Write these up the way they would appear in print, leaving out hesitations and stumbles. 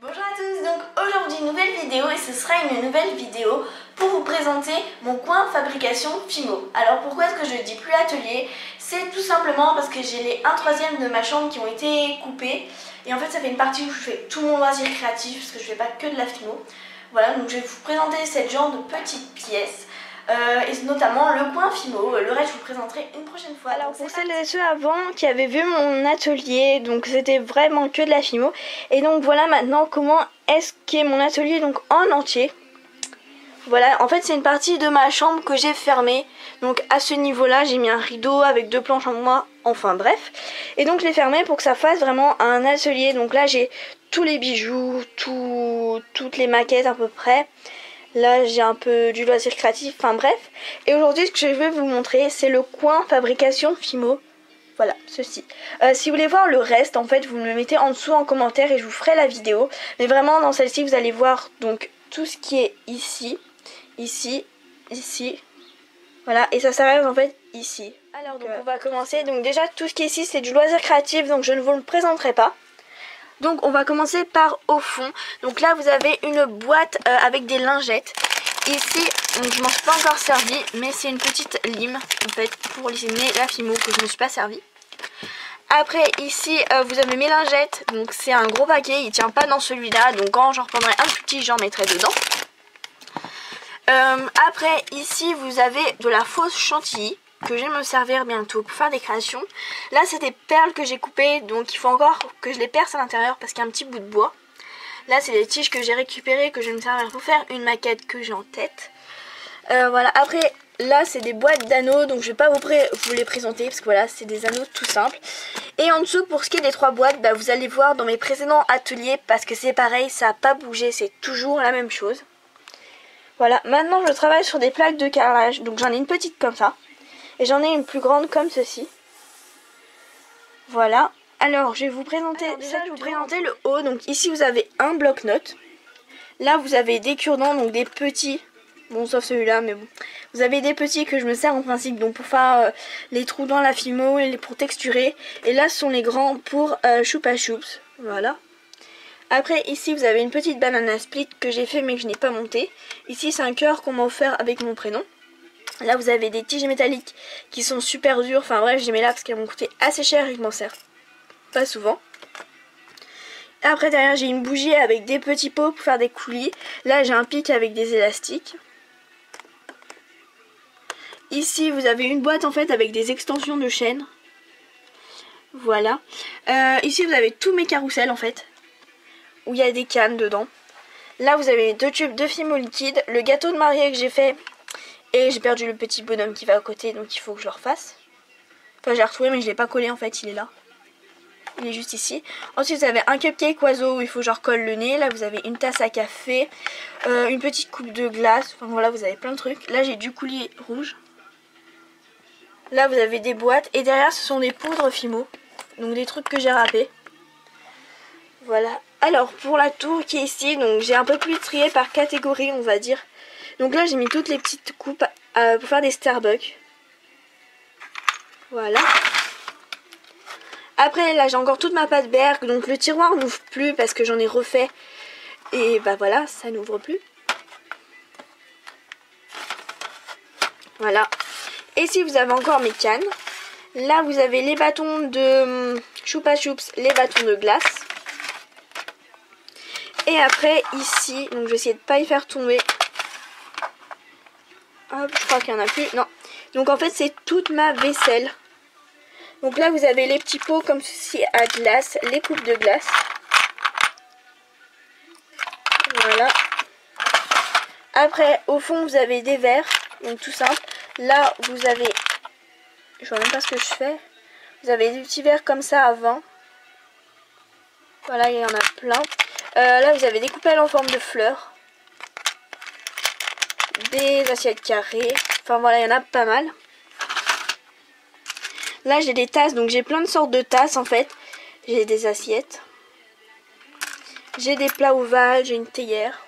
Bonjour à tous, donc aujourd'hui nouvelle vidéo et ce sera une nouvelle vidéo pour vous présenter mon coin fabrication Fimo. Alors pourquoi est-ce que je dis plus atelier? C'est tout simplement parce que j'ai les 1/3 de ma chambre qui ont été coupés et en fait ça fait une partie où je fais tout mon loisir créatif parce que je fais pas que de la Fimo. Voilà, donc je vais vous présenter cette genre de petites pièces. Et notamment le coin Fimo, le reste je vous présenterai une prochaine fois. Alors pour celles et ceux avant qui avaient vu mon atelier, donc c'était vraiment que de la Fimo. Et donc voilà maintenant comment est-ce qu'est mon atelier donc en entier. Voilà, en fait c'est une partie de ma chambre que j'ai fermée. Donc à ce niveau là j'ai mis un rideau avec 2 planches en bois, enfin bref. Et donc je l'ai fermé pour que ça fasse vraiment un atelier. Donc là j'ai tous les bijoux, toutes les maquettes à peu près. Là j'ai un peu du loisir créatif, enfin bref. Et aujourd'hui ce que je vais vous montrer c'est le coin fabrication Fimo. Voilà, ceci. Si vous voulez voir le reste, en fait vous me le mettez en dessous en commentaire et je vous ferai la vidéo. Mais vraiment dans celle-ci vous allez voir donc tout ce qui est ici, ici, ici. Voilà, et ça s'arrête en fait ici. Alors donc on va commencer. Donc déjà tout ce qui est ici c'est du loisir créatif, donc je ne vous le présenterai pas. Donc on va commencer par au fond. Donc là vous avez une boîte avec des lingettes. Ici, donc je m'en suis pas encore servi, mais c'est une petite lime en fait pour limer la Fimo que je ne me suis pas servi. Après ici vous avez mes lingettes. Donc c'est un gros paquet, il tient pas dans celui-là. Donc quand j'en reprendrai un plus petit, j'en mettrai dedans. Après ici vous avez de la fausse chantilly que je vais me servir bientôt pour faire des créations. Là c'est des perles que j'ai coupées, donc il faut encore que je les perce à l'intérieur parce qu'il y a un petit bout de bois. Là c'est des tiges que j'ai récupérées, que je vais me servir pour faire une maquette que j'ai en tête. Voilà, après là c'est des boîtes d'anneaux, donc je vais pas vous les présenter parce que voilà c'est des anneaux tout simples. Et en dessous pour ce qui est des 3 boîtes, bah, vous allez voir dans mes précédents ateliers parce que c'est pareil, ça n'a pas bougé, c'est toujours la même chose. Voilà, maintenant je travaille sur des plaques de carrelage, donc j'en ai une petite comme ça. Et j'en ai une plus grande comme ceci. Voilà. Alors je vais vous présenter, le haut. Donc ici vous avez un bloc-notes. Là vous avez des cure-dents, donc des petits. Bon sauf celui-là, mais bon. Vous avez des petits que je me sers en principe donc pour faire les trous dans la Fimo et pour texturer. Et là ce sont les grands pour choupa choups. Voilà. Après ici vous avez une petite banana split que j'ai fait mais que je n'ai pas monté. Ici c'est un cœur qu'on m'a offert avec mon prénom. Là vous avez des tiges métalliques qui sont super dures. Enfin bref, je les mets là parce qu'elles m'ont coûté assez cher et je m'en sers pas souvent. Après derrière j'ai une bougie avec des petits pots pour faire des coulis. Là j'ai un pic avec des élastiques. Ici vous avez une boîte en fait avec des extensions de chaîne. Voilà. Ici vous avez tous mes carousels en fait, où il y a des cannes dedans. Là vous avez 2 tubes de Fimo liquide. Le gâteau de mariée que j'ai fait. Et j'ai perdu le petit bonhomme qui va à côté, donc il faut que je le refasse. Enfin j'ai retrouvé mais je l'ai pas collé en fait, il est là. Il est juste ici. Ensuite vous avez un cupcake oiseau où il faut que je recolle le nez. Là vous avez une tasse à café, une petite coupe de glace. Enfin voilà, vous avez plein de trucs. Là j'ai du coulis rouge. Là vous avez des boîtes. Et derrière ce sont des poudres Fimo. Donc des trucs que j'ai râpés. Voilà. Alors pour la tour qui est ici, donc j'ai un peu plus trié par catégorie on va dire. Donc là j'ai mis toutes les petites coupes pour faire des Starbucks. Voilà. Après là j'ai encore toute ma pâte Berg. Donc le tiroir n'ouvre plus parce que j'en ai refait. Et bah voilà, ça n'ouvre plus. Voilà. Et si vous avez encore mes cannes. Là vous avez les bâtons de choupa choups, les bâtons de glace. Et après ici, donc je vais essayer de pas y faire tomber. Hop, je crois qu'il n'y en a plus. Non. Donc en fait c'est toute ma vaisselle. Donc là vous avez les petits pots comme ceci à glace. Les coupes de glace. Voilà. Après au fond vous avez des verres. Donc tout simple. Là vous avez... Je vois même pas ce que je fais. Vous avez des petits verres comme ça à vin. Voilà, il y en a plein. Là vous avez des coupelles en forme de fleurs. Des assiettes carrées, enfin voilà, il y en a pas mal. Là j'ai des tasses, donc j'ai plein de sortes de tasses en fait. J'ai des assiettes, j'ai des plats ovales, j'ai une théière.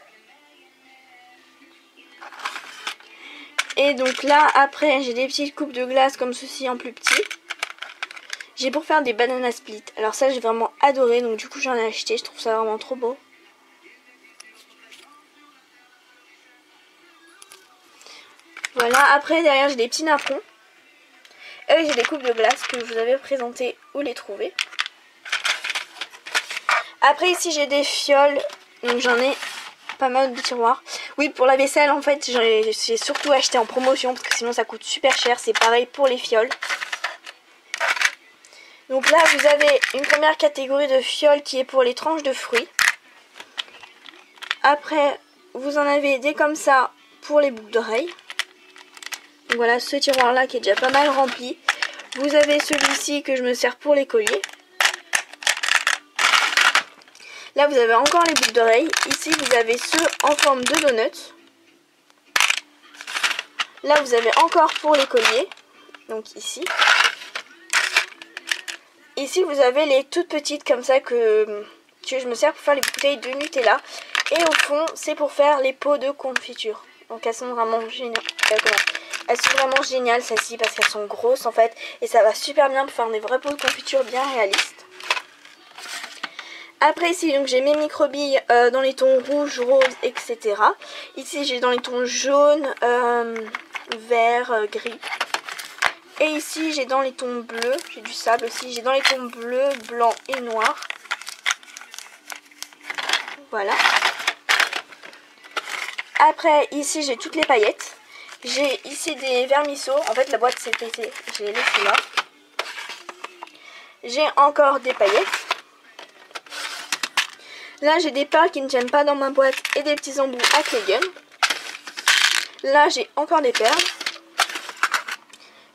Et donc là après j'ai des petites coupes de glace comme ceci en plus petit. J'ai pour faire des banana split. Alors ça j'ai vraiment adoré, donc du coup j'en ai acheté, je trouve ça vraiment trop beau. Voilà, après derrière j'ai des petits napperons. Et j'ai des coupes de glace que je vous avais présentées où les trouver. Après ici j'ai des fioles, donc j'en ai pas mal de tiroirs. Oui, pour la vaisselle en fait j'ai surtout acheté en promotion parce que sinon ça coûte super cher. C'est pareil pour les fioles. Donc là vous avez une première catégorie de fioles qui est pour les tranches de fruits. Après vous en avez des comme ça pour les boucles d'oreilles. Donc voilà ce tiroir là qui est déjà pas mal rempli. Vous avez celui-ci que je me sers pour les colliers. Là vous avez encore les boucles d'oreilles. Ici vous avez ceux en forme de donuts. Là vous avez encore pour les colliers. Donc ici. Ici vous avez les toutes petites comme ça que je me sers pour faire les bouteilles de Nutella. Et au fond c'est pour faire les pots de confiture. Donc elles sont vraiment géniales. Elles sont vraiment géniales celles-ci parce qu'elles sont grosses en fait. Et ça va super bien pour faire des vrais pots de confiture bien réalistes. Après ici donc j'ai mes microbilles dans les tons rouge, rose, etc. Ici j'ai dans les tons jaune, vert, gris. Et ici j'ai dans les tons bleus, j'ai du sable aussi, j'ai dans les tons bleus, blanc et noir. Voilà. Après ici j'ai toutes les paillettes. J'ai ici des vermisseaux, en fait la boîte s'est pétée, je l'ai laissée là. J'ai encore des paillettes. Là j'ai des perles qui ne tiennent pas dans ma boîte et des petits embouts à clé gun. Là j'ai encore des perles.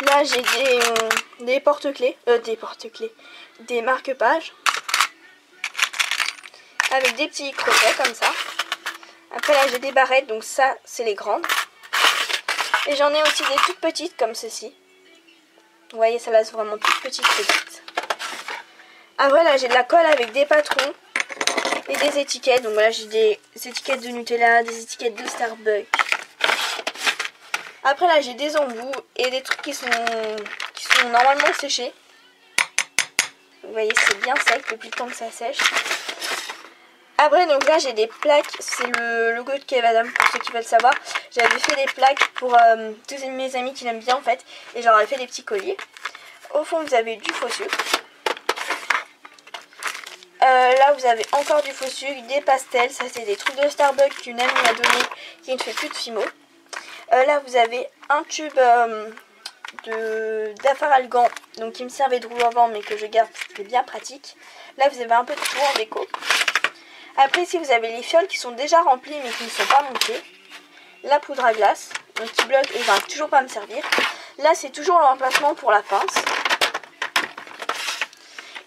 Là j'ai des porte-clés, des marque-pages. Avec des petits crochets comme ça. Après là j'ai des barrettes, donc ça c'est les grandes. Et j'en ai aussi des toutes petites comme ceci. Vous voyez, celles-là sont vraiment toutes petites. Après là j'ai de la colle avec des patrons. Et des étiquettes, donc voilà j'ai des étiquettes de Nutella, des étiquettes de Starbucks. Après là j'ai des embouts et des trucs qui sont normalement séchés. Vous voyez c'est bien sec depuis le temps que ça sèche. Après donc là j'ai des plaques, c'est le logo de Kev Adam pour ceux qui veulent savoir. J'avais fait des plaques pour tous mes amis qui l'aiment bien en fait. Et j'aurais fait des petits colliers. Au fond vous avez du faux sucre. Là vous avez encore du faux sucre, des pastels, ça c'est des trucs de Starbucks qu'une amie m'a donné qui ne fait plus de fimo. Là vous avez un tube d'Affaralgan, donc qui me servait de roue avant mais que je garde parce que c'était bien pratique. Là vous avez un peu de tout en déco. Après ici vous avez les fioles qui sont déjà remplies mais qui ne sont pas montées. La poudre à glace, donc qui bloque et va toujours pas me servir. Là c'est toujours le remplacement pour la pince.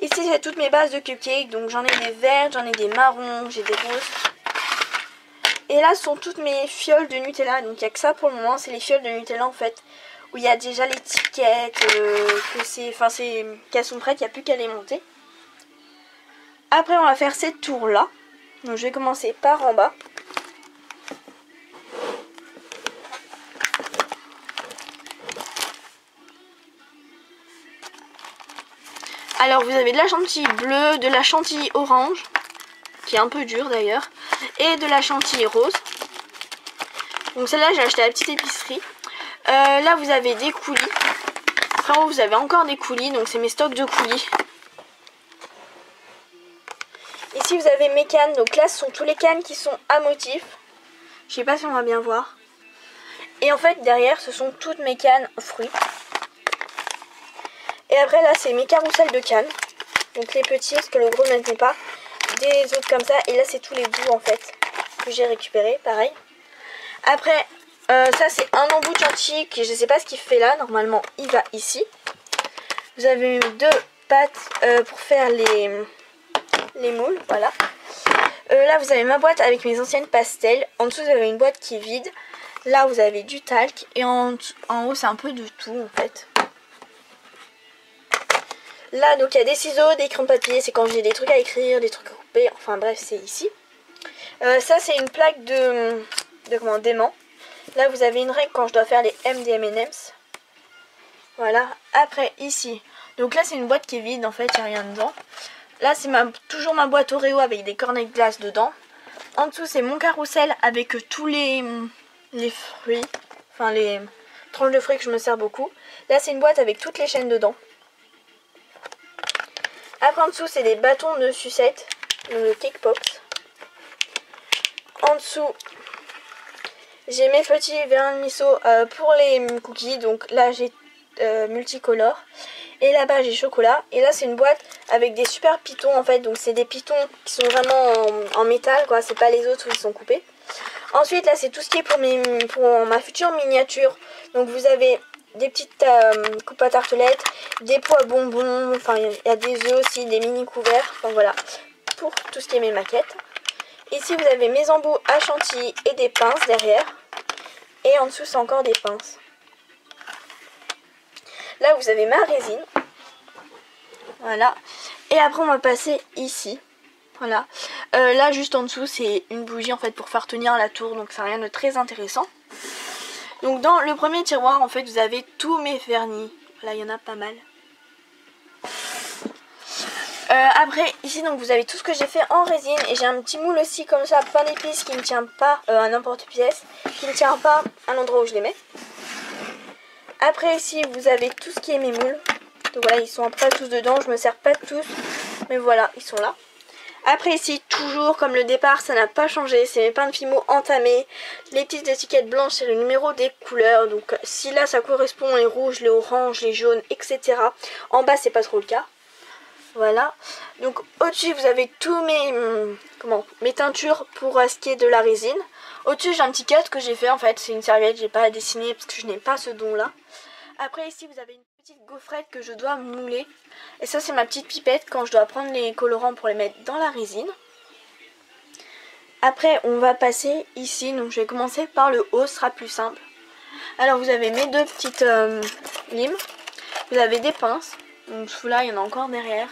Ici j'ai toutes mes bases de cupcakes, donc j'en ai des verts, j'en ai des marrons, j'ai des roses. Et là sont toutes mes fioles de Nutella, donc il n'y a que ça pour le moment, c'est les fioles de Nutella en fait. Où il y a déjà l'étiquette, qu'elles sont prêtes, il n'y a plus qu'à les monter. Après on va faire cette tour là, donc je vais commencer par en bas. Alors vous avez de la chantilly bleue, de la chantilly orange, qui est un peu dure d'ailleurs, et de la chantilly rose. Donc celle-là j'ai acheté à la petite épicerie. Là vous avez des coulis. Après vous avez encore des coulis, donc c'est mes stocks de coulis. Ici vous avez mes cannes, donc là ce sont tous les cannes qui sont à motif. Je sais pas si on va bien voir. Et en fait derrière ce sont toutes mes cannes fruits. Et après là c'est mes carousels de cannes. Donc les petits parce que le gros ne tenait pas. Des autres comme ça. Et là c'est tous les bouts en fait que j'ai récupéré. Pareil. Après ça c'est un embout de chantilly qui je sais pas ce qu'il fait là. Normalement il va ici. Vous avez deux pattes pour faire les moules. Voilà. Là vous avez ma boîte avec mes anciennes pastels. En dessous vous avez une boîte qui est vide. Là vous avez du talc. Et en haut c'est un peu de tout en fait. Là donc il y a des ciseaux, des crayons de papier, c'est quand j'ai des trucs à écrire, des trucs à couper, enfin bref c'est ici. Ça c'est une plaque d'aimant. Là vous avez une règle quand je dois faire les M des M&M's. Voilà, après ici, donc là c'est une boîte qui est vide en fait, il n'y a rien dedans. Là c'est toujours ma boîte Oreo avec des cornets de glace dedans. En dessous c'est mon carrousel avec tous les fruits, enfin tranches de fruits que je me sers beaucoup. Là c'est une boîte avec toutes les chaînes dedans. Après en dessous c'est des bâtons de sucette, de Cake Pops. En dessous j'ai mes petits vermisseaux pour les cookies, donc là j'ai multicolore. Et là-bas j'ai chocolat. Et là c'est une boîte avec des super pitons en fait. Donc c'est des pitons qui sont vraiment en métal quoi. C'est pas les autres où ils sont coupés. Ensuite là c'est tout ce qui est pour ma future miniature. Donc vous avez des petites coupes à tartelettes, des pots à bonbons. Enfin il y a des œufs aussi, des mini couverts. Enfin voilà. Pour tout ce qui est mes maquettes. Ici vous avez mes embouts à chantilly et des pinces derrière. Et en dessous c'est encore des pinces. Là vous avez ma résine. Voilà. Et après on va passer ici. Voilà. Là juste en dessous c'est une bougie en fait pour faire tenir la tour. Donc c'est rien de très intéressant. Donc dans le premier tiroir en fait vous avez tous mes vernis. Là il y en a pas mal. Après ici donc vous avez tout ce que j'ai fait en résine. Et j'ai un petit moule aussi comme ça plein d'épices qui ne tient pas à n'importe pièce. Qui ne tient pas à l'endroit où je les mets. Après ici vous avez tout ce qui est mes moules. Donc voilà ils sont après tous dedans. Je me sers pas de tous. Mais voilà ils sont là. Après ici toujours comme le départ ça n'a pas changé. C'est mes pains de Fimo entamés. Les petites étiquettes blanches c'est le numéro des couleurs. Donc si là ça correspond les rouges, les oranges, les jaunes etc. En bas c'est pas trop le cas. Voilà. Donc au-dessus vous avez tous mes teintures pour ce qui est de la résine. Au-dessus j'ai un petit cut que j'ai fait en fait. C'est une serviette, j'ai pas à dessiner parce que je n'ai pas ce don là. Après ici vous avez une petite gaufrette que je dois mouler. Et ça c'est ma petite pipette quand je dois prendre les colorants pour les mettre dans la résine. Après on va passer ici. Donc je vais commencer par le haut, ce sera plus simple. Alors vous avez mes deux petites limes. Vous avez des pinces. Donc ceux-là il y en a encore derrière.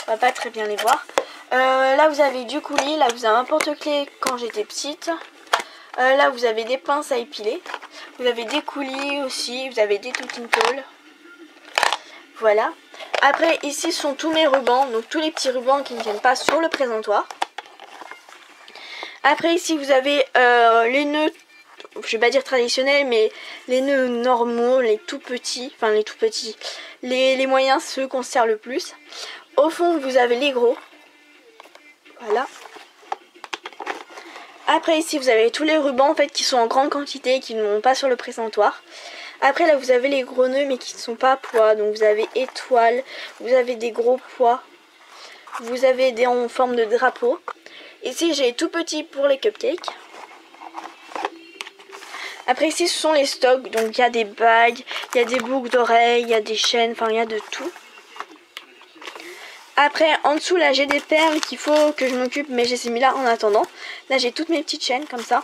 On va pas très bien les voir. Là vous avez du coulis. Là vous avez un porte-clés quand j'étais petite. Là vous avez des pinces à épiler. Vous avez des coulis aussi. Vous avez des cooking tools. Voilà. Après ici sont tous mes rubans. Donc tous les petits rubans qui ne viennent pas sur le présentoir. Après ici vous avez les nœuds. Je vais pas dire traditionnels mais les nœuds normaux, les tout petits. Enfin les tout petits. Les moyens, ceux qu'on se sert le plus. Au fond vous avez les gros. Voilà. Après ici vous avez tous les rubans en fait qui sont en grande quantité et qui ne vont pas sur le présentoir. Après là vous avez les gros nœuds mais qui ne sont pas pois. Donc vous avez étoiles, vous avez des gros pois, vous avez des en forme de drapeau. Ici j'ai tout petit pour les cupcakes. Après ici ce sont les stocks. Donc il y a des bagues, il y a des boucles d'oreilles, il y a des chaînes, enfin il y a de tout. Après en dessous là j'ai des perles qu'il faut que je m'occupe mais j'ai mis là en attendant. Là j'ai toutes mes petites chaînes comme ça.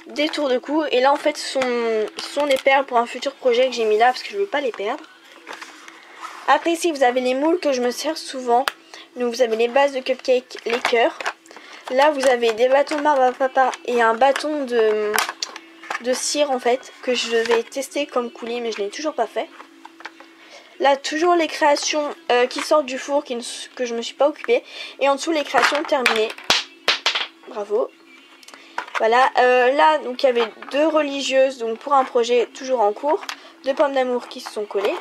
Des tours de cou et là en fait ce sont des perles pour un futur projet que j'ai mis là parce que je veux pas les perdre. Après ici vous avez les moules que je me sers souvent. Donc vous avez les bases de cupcake, les cœurs. Là vous avez des bâtons barbe à papa et un bâton de cire en fait que je vais tester comme coulis mais je n'ai toujours pas fait. Là toujours les créations qui sortent du four que je me suis pas occupée. Et en dessous les créations terminées. Bravo. Voilà, là donc il y avait deux religieuses donc pour un projet toujours en cours, deux pommes d'amour qui se sont collées.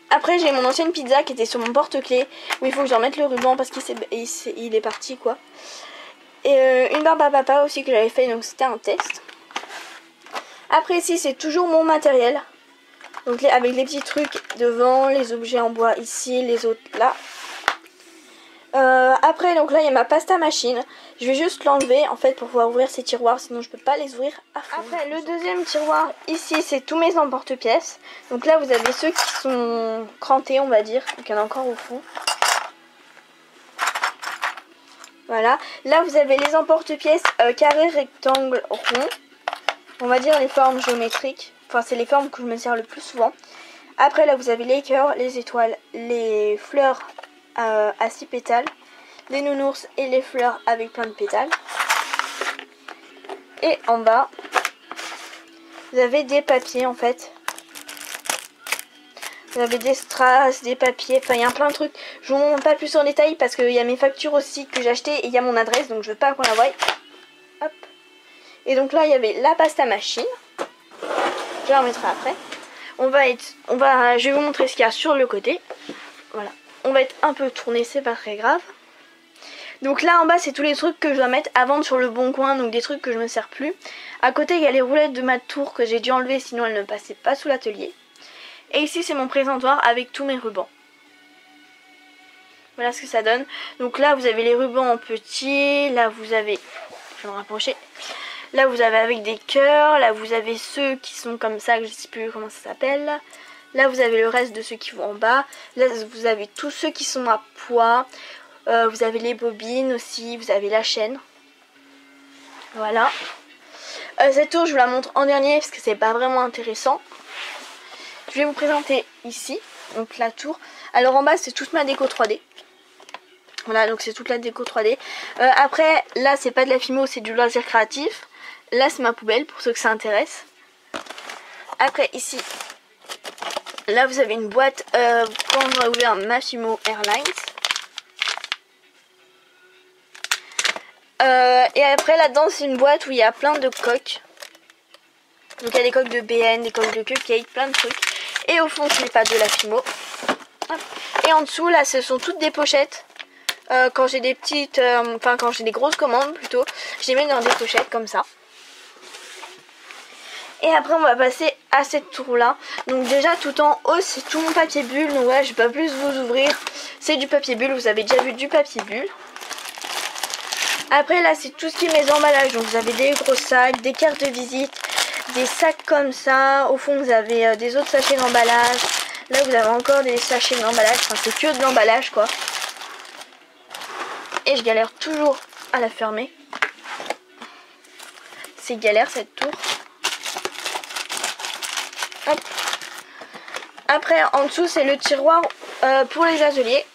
Après j'ai mon ancienne pizza qui était sur mon porte-clés où il faut que j'en mette le ruban parce qu'il est parti quoi. Et une barbe à papa aussi que j'avais fait donc c'était un test. Après ici c'est toujours mon matériel. Donc avec les petits trucs devant, les objets en bois ici, les autres là. Après donc là il y a ma pasta machine. Je vais juste l'enlever en fait pour pouvoir ouvrir ces tiroirs, sinon je peux pas les ouvrir à fond. Après le deuxième tiroir ici c'est tous mes emporte-pièces. Donc là vous avez ceux qui sont crantés on va dire, donc il y en a encore au fond. Voilà, là vous avez les emporte-pièces carrés, rectangles, ronds. On va dire les formes géométriques, enfin c'est les formes que je me sers le plus souvent. Après là vous avez les cœurs, les étoiles, les fleurs à 6 pétales, les nounours et les fleurs avec plein de pétales. Et en bas vous avez des papiers en fait Vous avez des strass, des papiers, enfin il y a plein de trucs. Je vous montre pas plus en détail parce qu'il y a mes factures aussi que j'ai achetées et il y a mon adresse, donc je veux pas qu'on la voie. Hop. Et donc là il y avait la pâte à machine. Je la remettrai après. Je vais vous montrer ce qu'il y a sur le côté. Voilà. On va être un peu tourné, c'est pas très grave. Donc là en bas c'est tous les trucs que je dois mettre à vendre sur le bon coin, donc des trucs que je me sers plus. À côté il y a les roulettes de ma tour que j'ai dû enlever sinon elles ne passaient pas sous l'atelier. Et ici c'est mon présentoir avec tous mes rubans. Voilà ce que ça donne. Donc là vous avez les rubans en petit, là vous avez, je vais me rapprocher. Là vous avez avec des cœurs, là vous avez ceux qui sont comme ça, que je ne sais plus comment ça s'appelle. Là vous avez le reste de ceux qui vont en bas. Là vous avez tous ceux qui sont à poids. Vous avez les bobines aussi, vous avez la chaîne. Voilà. Cette tour je vous la montre en dernier parce que c'est pas vraiment intéressant. Je vais vous présenter ici, donc la tour. Alors en bas c'est toute ma déco 3D. Voilà, donc c'est toute la déco 3D. Après là c'est pas de la Fimo, c'est du loisir créatif. Là c'est ma poubelle pour ceux que ça intéresse. Après ici, là vous avez une boîte quand on va ouvrir ma Fimo Airlines. Et après là-dedans c'est une boîte où il y a plein de coques. Donc il y a des coques de BN, des coques de Cupcake, plein de trucs. Et au fond ce n'est pas de la Fimo. Hop. Et en dessous là ce sont toutes des pochettes. Quand j'ai des petites, quand j'ai des grosses commandes plutôt, je les mets dans des pochettes comme ça. Et après on va passer à cette tour là. Donc déjà tout en haut c'est tout mon papier bulle. Donc voilà, je vais pas plus vous ouvrir. C'est du papier bulle, vous avez déjà vu du papier bulle. Après là c'est tout ce qui est mes emballages. Donc vous avez des gros sacs, des cartes de visite, des sacs comme ça. Au fond vous avez des autres sachets d'emballage. Là vous avez encore des sachets d'emballage. Enfin c'est que de l'emballage quoi. Et je galère toujours à la fermer. C'est galère cette tour. Hop. Après en dessous c'est le tiroir pour les ateliers.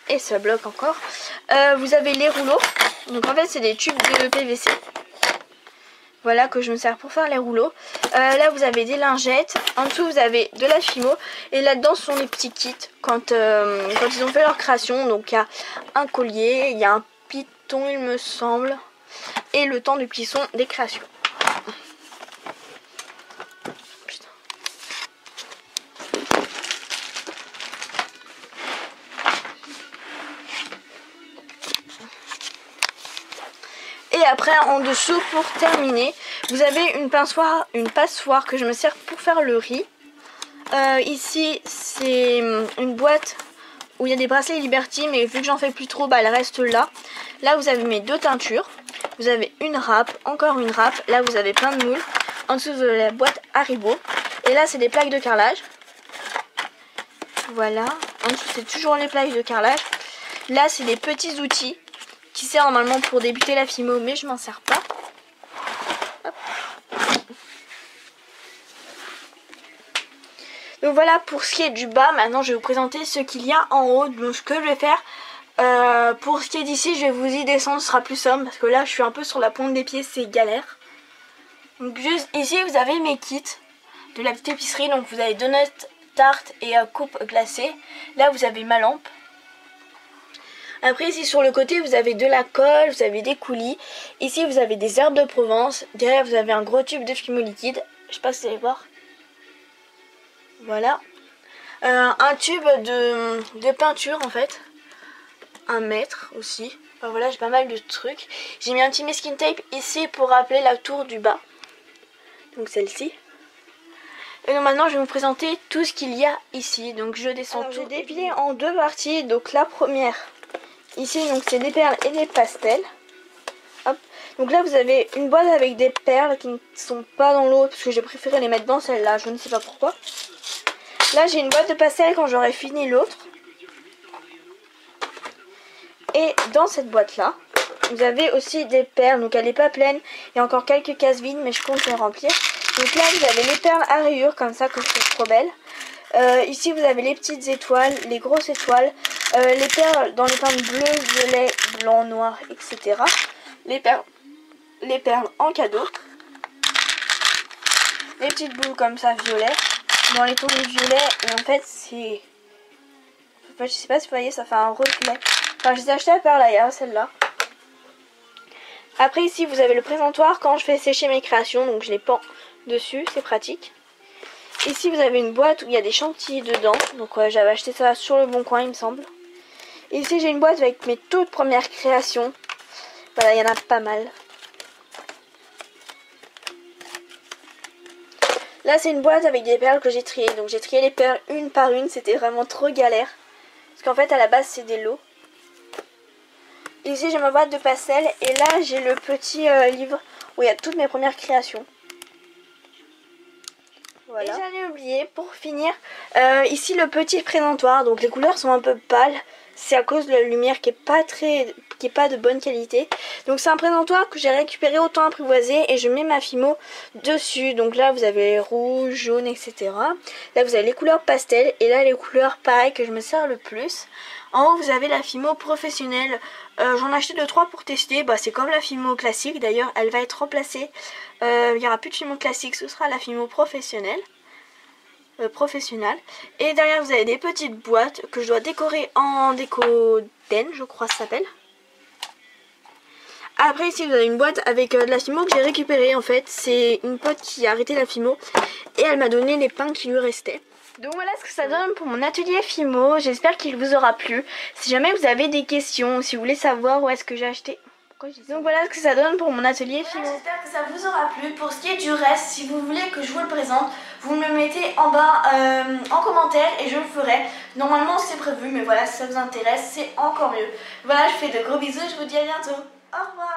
Et ça bloque encore. Vous avez les rouleaux. Donc en fait c'est des tubes de PVC. Voilà que je me sers pour faire les rouleaux. Là vous avez des lingettes. En dessous vous avez de la Fimo. Et là-dedans ce sont les petits kits quand ils ont fait leur création. Donc il y a un collier, il y a un piton il me semble. Et le temps de cuisson des créations. Putain. Et après en dessous pour terminer vous avez une passoire que je me sers pour faire le riz. Ici c'est une boîte où il y a des bracelets Liberty, mais vu que j'en fais plus trop bah elle reste là. Là vous avez mes deux teintures. Vous avez une râpe, encore une râpe. Là vous avez plein de moules. En dessous vous avez la boîte Haribo. Et là c'est des plaques de carrelage. Voilà. En dessous c'est toujours les plaques de carrelage. Là c'est des petits outils qui servent normalement pour débuter la Fimo, mais je m'en sers pas. Hop. Donc voilà pour ce qui est du bas. Maintenant je vais vous présenter ce qu'il y a en haut. Donc ce que je vais faire pour ce qui est d'ici, je vais vous y descendre, ce sera plus simple parce que là je suis un peu sur la pointe des pieds, c'est galère. Donc juste ici vous avez mes kits de la petite épicerie. Donc vous avez donuts, tarte et coupe glacée. Là vous avez ma lampe. Après ici sur le côté vous avez de la colle, vous avez des coulis. Ici vous avez des herbes de Provence. Derrière vous avez un gros tube de Fimo liquide. Je sais pas si vous allez voir. Voilà. Un tube de peinture en fait. 1 mètre aussi. Enfin voilà, j'ai pas mal de trucs. J'ai mis un petit masking tape ici pour rappeler la tour du bas. Donc celle-ci. Et donc maintenant je vais vous présenter tout ce qu'il y a ici. Donc je descends tout. J'ai déplié en deux parties. Donc la première ici, donc c'est des perles et des pastels. Hop. Donc là vous avez une boîte avec des perles qui ne sont pas dans l'autre parce que j'ai préféré les mettre dans celle-là, je ne sais pas pourquoi. Là j'ai une boîte de pastels quand j'aurai fini l'autre. Et dans cette boîte là vous avez aussi des perles, donc elle n'est pas pleine, il y a encore quelques cases vides mais je compte les remplir. Donc là vous avez les perles à rayures comme ça que je trouve trop belles. Ici vous avez les petites étoiles, les grosses étoiles, les perles dans les teintes bleu, violet, blanc, noir, etc. Les perles en cadeau. Les petites boules comme ça violet. dans les tons violets et en fait c'est... Enfin, je sais pas si vous voyez, ça fait un reflet. Enfin, je les ai achetés à Perlaya, celle-là. Après ici vous avez le présentoir quand je fais sécher mes créations, donc je les pends dessus, c'est pratique. Ici vous avez une boîte où il y a des chantilly dedans, donc j'avais acheté ça sur le Bon Coin il me semble. Et ici j'ai une boîte avec mes toutes premières créations. Voilà, il y en a pas mal. Là c'est une boîte avec des perles que j'ai triées, donc j'ai trié les perles une par une, c'était vraiment trop galère. Parce qu'en fait à la base c'est des lots. Ici j'ai ma boîte de pastels et là j'ai le petit livre où il y a toutes mes premières créations. Voilà. Et j'allais oublier pour finir, ici le petit présentoir, donc les couleurs sont un peu pâles, c'est à cause de la lumière qui est pas de bonne qualité. Donc c'est un présentoir que j'ai récupéré au temps apprivoisé et je mets ma Fimo dessus. Donc là vous avez rouge, jaune, etc. Là vous avez les couleurs pastel et là les couleurs pareilles que je me sers le plus. En haut vous avez la Fimo professionnelle, j'en ai acheté 2-3 pour tester, bah, c'est comme la Fimo classique, d'ailleurs elle va être remplacée, il n'y aura plus de Fimo classique, ce sera la Fimo professionnelle. Et derrière vous avez des petites boîtes que je dois décorer en déco den, je crois ça s'appelle. Après ici vous avez une boîte avec de la Fimo que j'ai récupérée en fait, c'est une pote qui a arrêté la Fimo et elle m'a donné les pins qui lui restaient. Donc voilà ce que ça donne pour mon atelier Fimo, j'espère qu'il vous aura plu. Si jamais vous avez des questions, si vous voulez savoir où est-ce que j'ai acheté... Donc voilà ce que ça donne pour mon atelier Fimo. Voilà, j'espère que ça vous aura plu. Pour ce qui est du reste, si vous voulez que je vous le présente, vous me le mettez en bas en commentaire et je le ferai. Normalement c'est prévu, mais voilà, si ça vous intéresse, c'est encore mieux. Voilà, je fais de gros bisous, je vous dis à bientôt. Au revoir.